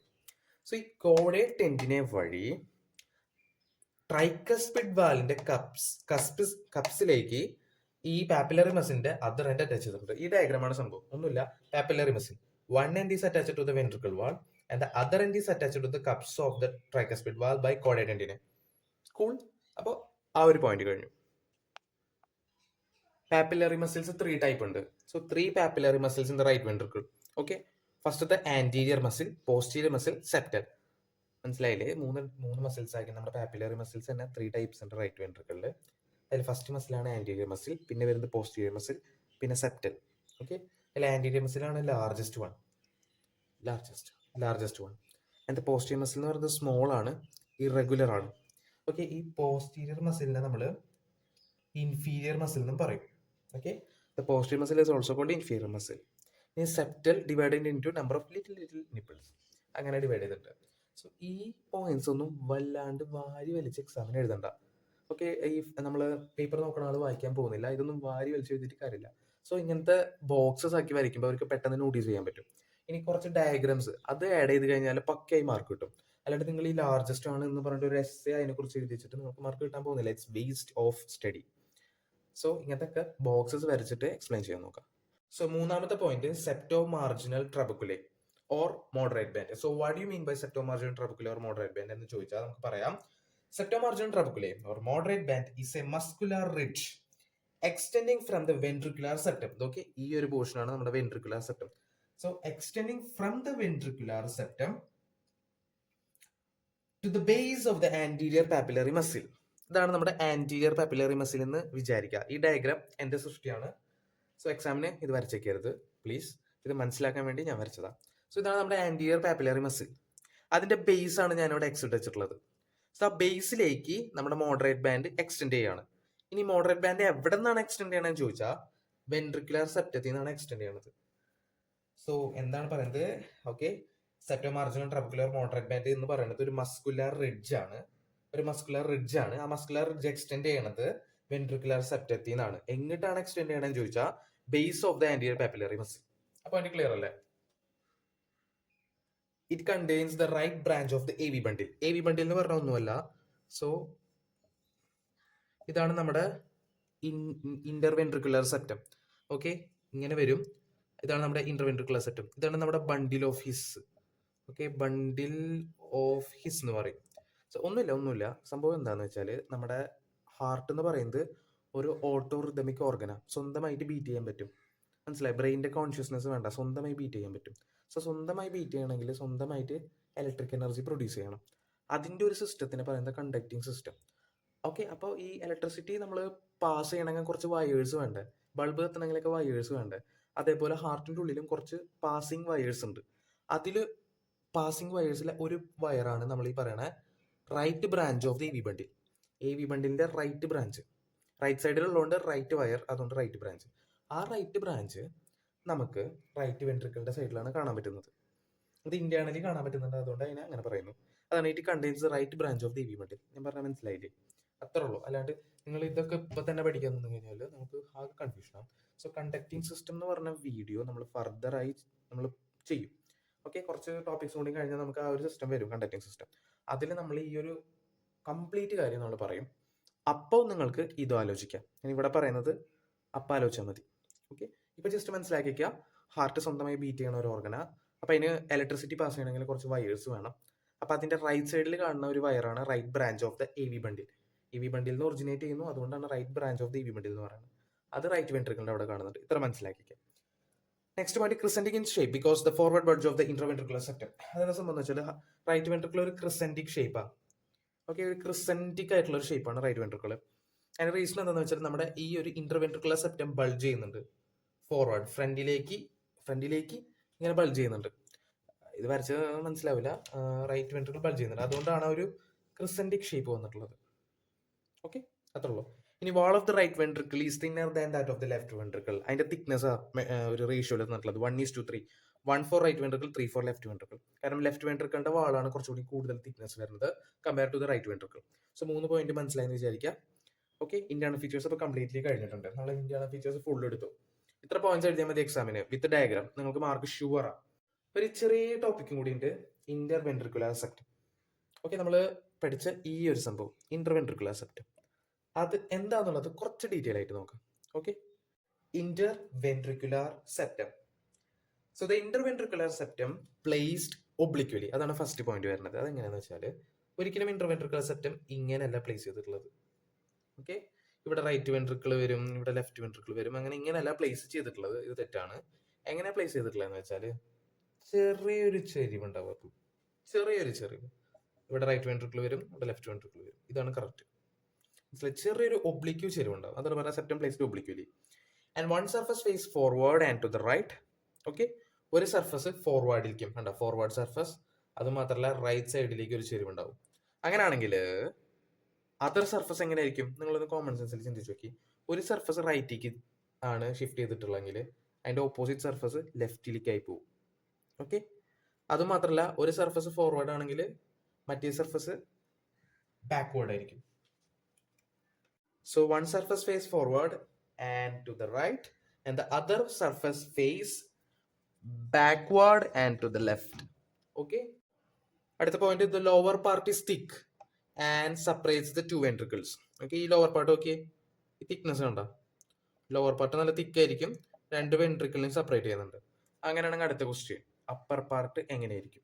സോ ഈ കോർഡേ ടെൻഡിനെ വഴി ട്രൈക്കസ്പിഡ് വാലിന്റെ കപ്സിലേക്ക് ഈ പാപ്പിലറി മസിലിന്റെ അതർ എൻഡ് അറ്റാച്ച് ചെയ്തിട്ടുണ്ട്. ഈ ഡയഗ്രമാണ് സംഭവം, ഒന്നുമില്ല. Papillary muscle one end is attached to the ventricle wall and the other end is attached to the cups of the tricuspid valve by chordae tendineae. Cool. അപ്പോൾ ആ ഒരു പോയിന്റ് കഴിഞ്ഞു. പാപ്പിലറി മസിൽസ് 3 ടൈപ്പ് ഉണ്ട്. So 3 papillary muscles in the right ventricle. Okay, ഫസ്റ്റത്തെ anterior muscle, posterior muscle, septal. മനസ്സിലായില്ലേ? മൂന്ന് മസിൽസ് ആയിരിക്കും നമ്മുടെ പാപ്പിലറി മസിൽസ് തന്നെ. 3 ടൈപ്സ് ഉണ്ട് റൈറ്റ് വെൻട്രിക്കിളിൽ. അതിൽ ഫസ്റ്റ് മസിലാണ് ആന്റീരിയർ മസിൽ, പിന്നെ വരുന്നത് പോസ്റ്റീരിയർ മസിൽ, പിന്നെ സെപ്റ്റൽ. ഓക്കെ, അതിൽ ആന്റീരിയർ മസിലാണ് largest one. And posterior muscle എന്ന് പറയുന്നത് സ്മോൾ ആണ്, ഇറഗുലർ ആണ്. ഓക്കെ, ഈ പോസ്റ്റീരിയർ മസിലിനെ നമ്മൾ ഇൻഫീരിയർ മസിൽ എന്നും പറയും. Okay, the posterior muscle is also called inferior muscle. In septal divided into number of little nipples. അങ്ങനെ ഡിവൈഡ് ചെയ്തിട്ടുണ്ട്. സോ ഈ പോയിന്റ്സ് ഒന്നും വല്ലാണ്ട് വാരി വലിച്ച് എക്സാമിന് എഴുതണ്ട. ഓക്കെ, ഈ നമ്മൾ പേപ്പർ നോക്കണ ആൾ വായിക്കാൻ പോകുന്നില്ല, ഇതൊന്നും വാരി വലിച്ച് എഴുതിയിട്ട് കാര്യമില്ല. സോ ഇങ്ങനത്തെ ബോക്സസ് ആക്കി വരയ്ക്കുമ്പോൾ അവർക്ക് പെട്ടെന്ന് നോട്ടീസ് ചെയ്യാൻ പറ്റും. ഇനി കുറച്ച് ഡയഗ്രാംസ് അത് ആഡ് ചെയ്ത് കഴിഞ്ഞാൽ പക്കയായി മാർക്ക് കിട്ടും. അല്ലാണ്ട് നിങ്ങൾ ഈ ലാർജസ്റ്റ് ആണ് എന്ന് പറഞ്ഞിട്ട് ഒരു എസ് അതിനെക്കുറിച്ച് എഴുതി വെച്ചിട്ട് നിങ്ങൾക്ക് മാർക്ക് കിട്ടാൻ പോകുന്നില്ല. It's waste of study. So ഇങ്ങനത്തെ ഒക്കെ ബോക്സസ് വരച്ചിട്ട് എക്സ്പ്ലെയിൻ ചെയ്യാൻ നോക്കാം. സോ മൂന്നാമത്തെ point septomarginal trabecula or moderate band. So what you mean by septomarginal trabecula or moderate band എന്ന് ചോദിച്ചാൽ നമുക്ക് പറയാം, septomarginal trabecula or moderate band is a muscular ridge extending from the ventricular septum. Okay, ഈ ഒരു പോർഷൻ ആണ് നമ്മുടെ ventricular septum. So extending from the ventricular septum to the base of the anterior papillary muscle. ഇതാണ് നമ്മുടെ ആന്റീരിയർ പാപ്പിലറി മസിൽ എന്ന് വിചാരിക്കുക. ഈ ഡയഗ്രാം എന്റെ സൃഷ്ടിയാണ്. സോ എക്സാമിന് ഇത് വരച്ചേക്കരുത് പ്ലീസ്, ഇത് മനസ്സിലാക്കാൻ വേണ്ടി ഞാൻ വരച്ചതാ. സോ ഇതാണ് നമ്മുടെ ആന്റീരിയർ പാപ്പിലറി മസിൽ. അതിന്റെ ബേസ് ആണ് ഞാനിവിടെ എക്സ് ഇട്ട് വെച്ചിട്ടുള്ളത്. സോ ആ ബേസിലേക്ക് നമ്മുടെ മോഡറേറ്റ് ബാൻഡ് എക്സ്റ്റെൻഡ് ചെയ്യാണ്. ഇനി മോഡറേറ്റ് ബാൻഡ് എവിടെ നിന്നാണ് എക്സ്റ്റെൻഡ് ചെയ്യണമെന്ന് ചോദിച്ചാൽ വെൻട്രിക്കുലർ സെപ്റ്റത്തിൽ നിന്നാണ് എക്സ്റ്റെൻഡ് ചെയ്യണത്. സോ എന്താണ് പറയുന്നത്? Okay, septomarginal trabecular moderate band എന്ന് പറയുന്നത് ഒരു മസ്കുലർ റിഡ്ജ് ആണ്. ആ മസ്കുലർ റിഡ്ജ് എക്സ്റ്റെൻഡ് ചെയ്യണത് വെൻട്രിക്കുലർ സെപ്റ്റത്തിൽ നിന്നാണ്. എങ്ങിട്ടാണ് എക്സ്റ്റെൻഡ് ചെയ്യണമെന്ന് ചോദിച്ചാൽ base of the anterior papillary muscle. അപ്പൊ അതിന് ക്ലിയർ അല്ലേ? It contains the right branch of the A V bundle. A V bundle എന്ന് പറഞ്ഞ ഒന്നുമല്ല. സോ ഇതാണ് നമ്മുടെ ഇന്റർവെൻട്രിക്കുലർ സെപ്റ്റം. ഓക്കെ, ഇങ്ങനെ വരും. ഇതാണ് നമ്മുടെ ഇന്റർവെൻട്രിക്കുലർ സെപ്റ്റം. ഇതാണ് നമ്മുടെ bundle of his. Okay, bundle of his എന്ന് പറയും. സോ ഒന്നുമില്ല. സംഭവം എന്താണെന്ന് വെച്ചാൽ നമ്മുടെ ഹാർട്ട് എന്ന് പറയുന്നത് ഒരു ഓട്ടോ റിതമിക് ഓർഗനാണ്. സ്വന്തമായിട്ട് ബീറ്റ് ചെയ്യാൻ പറ്റും. മനസ്സിലായി? ബ്രെയിനിന്റെ കോൺഷ്യസ്നെസ് വേണ്ട, സ്വന്തമായി ബീറ്റ് ചെയ്യാൻ പറ്റും. സോ സ്വന്തമായി ബീറ്റ് ചെയ്യണമെങ്കിൽ സ്വന്തമായിട്ട് ഇലക്ട്രിക് എനർജി പ്രൊഡ്യൂസ് ചെയ്യണം. അതിൻ്റെ ഒരു സിസ്റ്റത്തിന് പറയുന്നത് കണ്ടക്റ്റിംഗ് സിസ്റ്റം. ഓക്കെ, അപ്പോൾ ഈ ഇലക്ട്രിസിറ്റി നമ്മൾ പാസ് ചെയ്യണമെങ്കിൽ കുറച്ച് വയേഴ്സ് വേണ്ടേ? ബൾബ് കത്തണമെങ്കിലൊക്കെ വയേഴ്സ് വേണ്ടേ? അതേപോലെ ഹാർട്ടിൻ്റെ ഉള്ളിലും കുറച്ച് പാസിങ് വയേഴ്സ് ഉണ്ട്. അതിൽ പാസിങ് വയേഴ്സിലെ ഒരു വയറാണ് നമ്മൾ ഈ പറയണ right branch of the A V bundle. A V ബണ്ടിലിന്റെ റൈറ്റ് ബ്രാഞ്ച്, റൈറ്റ് സൈഡിലുള്ളതുകൊണ്ട് റൈറ്റ് വയർ, അതുകൊണ്ട് റൈറ്റ് ബ്രാഞ്ച്. ആ റൈറ്റ് ബ്രാഞ്ച് നമുക്ക് റൈറ്റ് വെൻട്രിക്കിളിന്റെ സൈഡിലാണ് കാണാൻ പറ്റുന്നത്. അത് ഇന്റേണലി കാണാൻ പറ്റുന്നുണ്ട്, അതുകൊണ്ട് അതിനെ അങ്ങനെ പറയുന്നു. അതാണ് it contains right branch of the A V bundle. ഞാൻ പറഞ്ഞാൽ മനസ്സിലായില്ലേ? അത്രേ ഉള്ളൂ. അല്ലാണ്ട് നിങ്ങൾ ഇതൊക്കെ ഇപ്പൊ തന്നെ പഠിക്കാൻ നിന്ന് കഴിഞ്ഞാൽ നമുക്ക് ആകെ കൺഫ്യൂഷൻ ആവും. സോ കണ്ടക്റ്റിംഗ് സിസ്റ്റം എന്ന് പറഞ്ഞ വീഡിയോ നമ്മൾ ഫർദർ ആയി നമ്മൾ ചെയ്യും. ഓക്കെ, കുറച്ച് ടോപ്പിക്സ് കൂടി കഴിഞ്ഞാൽ നമുക്ക് ആ ഒരു സിസ്റ്റം വരും, കണ്ടക്റ്റിംഗ് സിസ്റ്റം. അതിൽ നമ്മൾ ഈ ഒരു കംപ്ലീറ്റ് കാര്യം നമ്മൾ പറയും. അപ്പോൾ നിങ്ങൾക്ക് ഇതും ആലോചിക്കാം. ഞാൻ ഇവിടെ പറയുന്നത് അപ്പം ആലോചിച്ചാൽ മതി. ഓക്കെ, ഇപ്പൊ ജസ്റ്റ് മനസ്സിലാക്കിക്കുക, ഹാർട്ട് സ്വന്തമായി ബീറ്റ് ചെയ്യണ ഒരു ഓർഗനാ. അപ്പൊ അതിന് ഇലക്ട്രിസിറ്റി പാസ് ചെയ്യണമെങ്കിൽ കുറച്ച് വയേഴ്സ് വേണം. അപ്പൊ അതിന്റെ റൈറ്റ് സൈഡിൽ കാണുന്ന ഒരു വയറാണ് right branch of the A V bundle. A V bundle നിന്ന് ഒറിജിനേറ്റ് ചെയ്യുന്നു, അതുകൊണ്ടാണ് right branch of the A V bundle എന്ന് പറയുന്നത്. അത് റൈറ്റ് വെൻട്രിക്കിളിന്റെ അവിടെ കാണുന്നുണ്ട്. ഇത്ര മനസ്സിലാക്കിക്കുക. Next point crescentic in shape because the forward bulge of the interventricular septum. അതെന്താ സംബന്ധം വെച്ചാൽ റൈറ്റ് വെൻട്രിക്കുലർ ഒരു ക്രിസെന്റിക് ഷേപ്പാണ്. ഓക്കെ, ഒരു ക്രിസെന്റിക് ആയിട്ടുള്ള ഒരു ഷേപ്പാണ് റൈറ്റ് വെൻട്രിക്കുലർ. അതിന്റെ റീസൺ എന്താണെന്ന് വെച്ചാൽ നമ്മുടെ ഈ ഒരു ഇന്റർവെൻട്രിക്കുലർ സെപ്റ്റം ബൾജ് ചെയ്യുന്നുണ്ട് ഫോർവേഡ്, ഫ്രണ്ടിലേക്ക് ഇങ്ങനെ ബൾജ് ചെയ്യുന്നുണ്ട്. ഇത് വരച്ച് മനസ്സിലാവില്ല. റൈറ്റ് വെൻട്രിക്കിൾ ബൾജ് ചെയ്യുന്നുണ്ട്, അതുകൊണ്ടാണ് ഒരു ക്രിസെന്റിക് ഷേപ്പ് വന്നിട്ടുള്ളത്. ഓക്കെ, അത്രേ ഉള്ളൂ. ഇനി wall of the right ventricle is thinner than that of the left ventricle. അതിന്റെ തിക്നെസ് ഒരു റേഷ്യോയിൽ തന്നിട്ടുള്ളത് 1:3. 1 for right ventricle, 3 for left ventricle. കാരണം ലെഫ്റ്റ് വെൻട്രിക്കിളിന്റെ വാളാണ് കുറച്ചുകൂടി കൂടുതൽ തിക്നെസ് വരുന്നത് compare to the right ventricle. So 3 point മനസ്സിലായെന്ന് വിചാരിക്കാം. ഓക്കെ, ഇന്റേണൽ ഫീച്ചേഴ്സ് അപ്പോൾ കംപ്ലീറ്റ്ലി കഴിഞ്ഞിട്ടുണ്ട്. നമ്മൾ ഇന്റേണൽ ഫീച്ചേഴ്സ് ഫുൾ എടുത്തു. ഇത്ര പോയിന്റ്സ് എഴുതിയാൽ മതി എക്സാമിന് വിത്ത് ഡയഗ്രാം. നിങ്ങൾക്ക് മാർക്ക് ഷുവറാണ്. ഒരു ചെറിയ ടോപ്പിക്കും കൂടി ഉണ്ട്, ഇന്റർവെൻട്രിക്കുലർ സെപ്റ്റം. ഓക്കെ, നമ്മൾ പഠിച്ച ഈ ഒരു സംഭവം ഇന്റർവെൻട്രിക്കുലർ സെപ്റ്റം, അത് എന്താന്നുള്ളത് കുറച്ച് ഡീറ്റെയിൽ ആയിട്ട് നോക്കാം. Okay, interventricular septum. So the interventricular septum placed obliquely. അതാണ് ഫസ്റ്റ് പോയിന്റ് വരുന്നത്. അതെങ്ങനെയാന്ന് വെച്ചാൽ ഒരിക്കലും ഇന്റർവെൻട്രിക്കുലർ സെപ്റ്റം ഇങ്ങനെയല്ല പ്ലേസ് ചെയ്തിട്ടുള്ളത്. ഓക്കെ, ഇവിടെ റൈറ്റ് വെൻട്രിക്കിൾ വരും, ഇവിടെ ലെഫ്റ്റ് വെൻട്രിക്കിൾ വരും, അങ്ങനെ ഇങ്ങനെയല്ല പ്ലേസ് ചെയ്തിട്ടുള്ളത്. ഇത് തെറ്റാണ്. എങ്ങനെ പ്ലേസ് ചെയ്തിട്ടുള്ളതെന്ന് വെച്ചാൽ ചെറിയൊരു ചെരിവ് ഉണ്ടാവും, ചെറിയൊരു ചെരിവ്. ഇവിടെ റൈറ്റ് വെൻട്രിക്കിൾ വരും, ഇവിടെ ലെഫ്റ്റ് വെൻട്രിക്കിൾ വരും. ഇതാണ് കറക്റ്റ്. ചെറിയൊരു ഒബ്ലിക്യൂ ചെരിവ് ഉണ്ടാവും, അതാണ് പറയുക septum placed obliquely. And one surface face forward and to the right. Okay, ഒരു സർഫസ് ഫോർവേഡിലേക്കും കണ്ട ഫോർവേഡ് സർഫസ്, അത് മാത്രമല്ല റൈറ്റ് സൈഡിലേക്ക് ഒരു ചെരിവ് ഉണ്ടാവും. അങ്ങനെയാണെങ്കിൽ അതർ സർഫസ് എങ്ങനെയായിരിക്കും? നിങ്ങളൊന്ന് കോമൺ സെൻസിൽ ചിന്തിച്ച് നോക്കി. ഒരു സർഫസ് റൈറ്റിലേക്ക് ആണ് ഷിഫ്റ്റ് ചെയ്തിട്ടുള്ളതെങ്കിൽ അതിന്റെ ഓപ്പോസിറ്റ് സർഫസ് ലെഫ്റ്റിലേക്കായി പോകും. ഓക്കെ, അതുമാത്രമല്ല ഒരു സർഫസ് ഫോർവേഡ് ആണെങ്കിൽ മറ്റേ സർഫസ് ബാക്ക്വേർഡ് ആയിരിക്കും. So one surface face forward and to the right and the other surface face backward and to the left. Okay. അടുത്ത point, the lower part is thick and separates the two ventricles. Okay, ഈ ലോവർ പാർട്ട് ഓക്കെ, ഈ തിക്നെസ് കണ്ടോ, ലോവർ പാർട്ട് നല്ല തിക്കായിരിക്കും, രണ്ട് വെൻട്രിക്കിളിനെയും സെപ്പറേറ്റ് ചെയ്യുന്നുണ്ട്. അങ്ങനെയാണെങ്കിൽ അടുത്ത ക്വസ്റ്റ്യൻ, അപ്പർ പാർട്ട് എങ്ങനെയായിരിക്കും?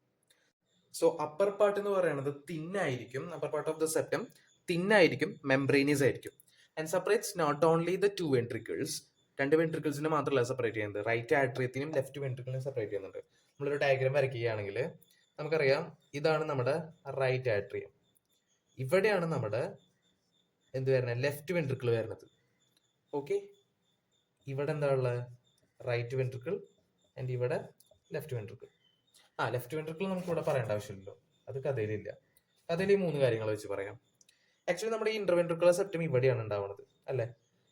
സോ അപ്പർ പാർട്ട് എന്ന് പറയുന്നത് തിന്നായിരിക്കും, upper part of the septum തിന്നായിരിക്കും, മെംബ്രേനിയസ് ആയിരിക്കും and separates not only the two ventricles, രണ്ട് വെൻട്രിക്കിൾസിനെ മാത്രമല്ല സെപ്പറേറ്റ് ചെയ്യുന്നത്, റൈറ്റ് ആട്രിയത്തിനും ലെഫ്റ്റ് വെൻട്രിക്കിളിനും സെപ്പറേറ്റ് ചെയ്യുന്നുണ്ട്. നമ്മളൊരു ഡയഗ്രാം വരയ്ക്കുകയാണെങ്കിൽ നമുക്കറിയാം, ഇതാണ് നമ്മുടെ റൈറ്റ് ആട്രിയം, ഇവിടെയാണ് നമ്മുടെ എന്ത് വരുന്നത്, ലെഫ്റ്റ് വെൻട്രിക്കിൾ വരുന്നത്. ഓക്കെ, ഇവിടെ എന്താ ഉള്ളത്, റൈറ്റ് വെൻട്രിക്കിൾ ആൻഡ് ഇവിടെ ലെഫ്റ്റ് വെൻട്രിക്കിൾ. ലെഫ്റ്റ് വെൻട്രിക്കിൾ നമുക്ക് ഇവിടെ പറയേണ്ട ആവശ്യമില്ലല്ലോ, അത് കഥയിലില്ല. കഥയിൽ ഈ 3 കാര്യങ്ങൾ വെച്ച് പറയാം. ആക്ച്വലി നമ്മുടെ ഈ ഇന്റർവെൻട്രിക്കുലർ സെപ്റ്റം ഇവിടെയാണ് ഉണ്ടാവുന്നത് അല്ലെ,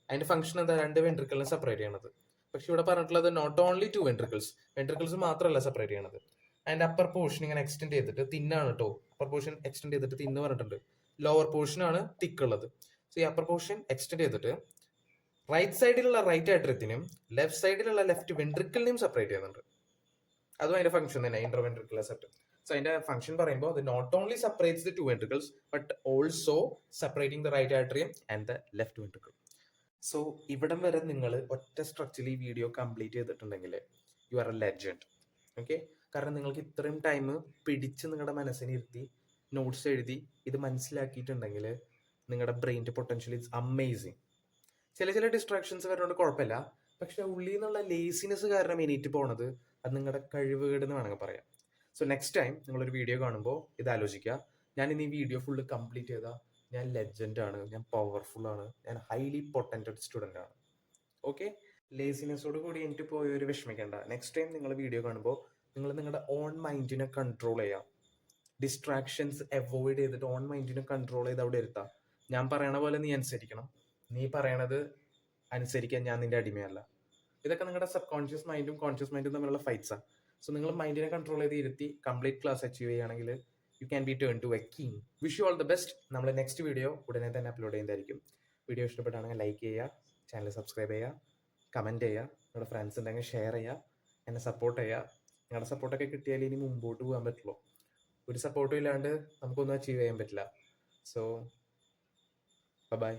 അതിന്റെ ഫംഗ്ഷൻ എന്താ, രണ്ട് വെൻട്രിക്കിളിനെ സെപ്പറേറ്റ് ചെയ്യണത്. പക്ഷെ ഇവിടെ പറഞ്ഞിട്ടുള്ളത് നോട്ട് ഓൺലി ടു വെൻട്രിക്കിൾസ് മാത്രമല്ല സെപ്പറേറ്റ് ചെയ്യണത്. അതിന്റെ അപ്പർ പോർഷൻ ഇങ്ങനെ എക്സ്റ്റെൻഡ് ചെയ്തിട്ട് തിന്നാണ് കേട്ടോ, അപ്പർ പോർഷൻ എക്സ്റ്റെൻഡ് ചെയ്തിട്ട് തിന്ന് പറഞ്ഞിട്ടുണ്ട്, ലോവർ പോർഷൻ ആണ് തിക്ക് ഉള്ളത്. സോ ഈ അപ്പർ പോർഷൻ എക്സ്റ്റെൻഡ് ചെയ്തിട്ട് റൈറ്റ് സൈഡിലുള്ള റൈറ്റ് ആട്രിയത്തിനും ലെഫ്റ്റ് സൈഡിലുള്ള ലെഫ്റ്റ് വെൻട്രിക്കിളിനെയും സെപ്പറേറ്റ് ചെയ്യുന്നുണ്ട്. അതും അതിന്റെ ഫംഗ്ഷൻ തന്നെ, ഇന്റർവെൻട്രിക്കുലർ സെപ്റ്റം. സോ അതിന്റെ ഫംഗ്ഷൻ പറയുമ്പോൾ അത് not only separates the two ventricles but also separating the right atrium and the left ventricle. So ഇവിടം വരെ നിങ്ങൾ ഒറ്റ സ്ട്രക്ചറിൽ ഈ വീഡിയോ കംപ്ലീറ്റ് ചെയ്തിട്ടുണ്ടെങ്കിൽ you are a legend. Okay, കാരണം നിങ്ങൾക്ക് ഇത്രയും ടൈം പിടിച്ച് നിങ്ങളുടെ മനസ്സിനെ ഇരുത്തി നോട്ട്സ് എഴുതി ഇത് മനസ്സിലാക്കിയിട്ടുണ്ടെങ്കിൽ നിങ്ങളുടെ ബ്രെയിൻ്റെ പൊട്ടൻഷ്യൽ ഇസ് അമേസിങ്. ചില ഡിസ്ട്രാക്ഷൻസ് വരുന്നതുകൊണ്ട് കുഴപ്പമില്ല, പക്ഷെ ഉള്ളിൽ നിന്നുള്ള ലേസിനെസ് കാരണം എണീറ്റ് പോണത് അത് നിങ്ങളുടെ കഴിവുകേട് എന്ന് വേണമെങ്കിൽ പറയാം. സോ നെക്സ്റ്റ് ടൈം നിങ്ങളൊരു വീഡിയോ കാണുമ്പോൾ ഇത് ആലോചിക്കുക, ഞാൻ ഇനി ഈ വീഡിയോ ഫുള്ള് കംപ്ലീറ്റ് ചെയ്താൽ ഞാൻ ലെജൻഡ് ആണ്, ഞാൻ പവർഫുൾ ആണ്, ഞാൻ ഹൈലി പൊട്ടൻറ്റഡ് സ്റ്റുഡൻ്റ് ആണ്. ഓക്കെ, ലേസിനെസ്സോട് കൂടി എനിക്ക് പോയവർ വിഷമിക്കേണ്ട. നെക്സ്റ്റ് ടൈം നിങ്ങൾ വീഡിയോ കാണുമ്പോൾ നിങ്ങൾ നിങ്ങളുടെ ഓൺ മൈൻഡിനെ കൺട്രോൾ ചെയ്യാം, ഡിസ്ട്രാക്ഷൻസ് അവോയ്ഡ് ചെയ്തിട്ട് ഓൺ മൈൻഡിനെ കൺട്രോൾ ചെയ്ത് അവിടെ ഇരുത്താം. ഞാൻ പറയണ പോലെ നീ അനുസരിക്കണം, നീ പറയണത് അനുസരിക്കാൻ ഞാൻ നിന്റെ അടിമയല്ല. ഇതൊക്കെ നിങ്ങളുടെ സബ് കോൺഷ്യസ് മൈൻഡും കോൺഷ്യസ് മൈൻഡും തമ്മിലുള്ള ഫൈറ്റ്സാണ്. സോ നിങ്ങൾ മൈൻഡിനെ കൺട്രോൾ ചെയ്ത് ഇരുത്തി കംപ്ലീറ്റ് ക്ലാസ് അച്ചീവ് ചെയ്യുകയാണെങ്കിൽ you can be turn to a king. Wish you all the best. നമ്മൾ നെക്സ്റ്റ് വീഡിയോ ഉടനെ തന്നെ അപ്ലോഡ് ചെയ്യുന്നതായിരിക്കും. വീഡിയോ ഇഷ്ടപ്പെട്ടാണെങ്കിൽ ലൈക്ക് ചെയ്യുക, ചാനൽ സബ്സ്ക്രൈബ് ചെയ്യുക, കമൻറ്റ് ചെയ്യുക, നിങ്ങളുടെ ഫ്രണ്ട്സ് ഉണ്ടെങ്കിൽ ഷെയർ ചെയ്യുക, എന്നെ സപ്പോർട്ട് ചെയ്യുക. നിങ്ങളുടെ സപ്പോർട്ടൊക്കെ കിട്ടിയാൽ ഇനി മുമ്പോട്ട് പോകാൻ പറ്റുള്ളൂ. ഒരു സപ്പോർട്ടും ഇല്ലാണ്ട് നമുക്കൊന്നും അച്ചീവ് ചെയ്യാൻ പറ്റില്ല. So by.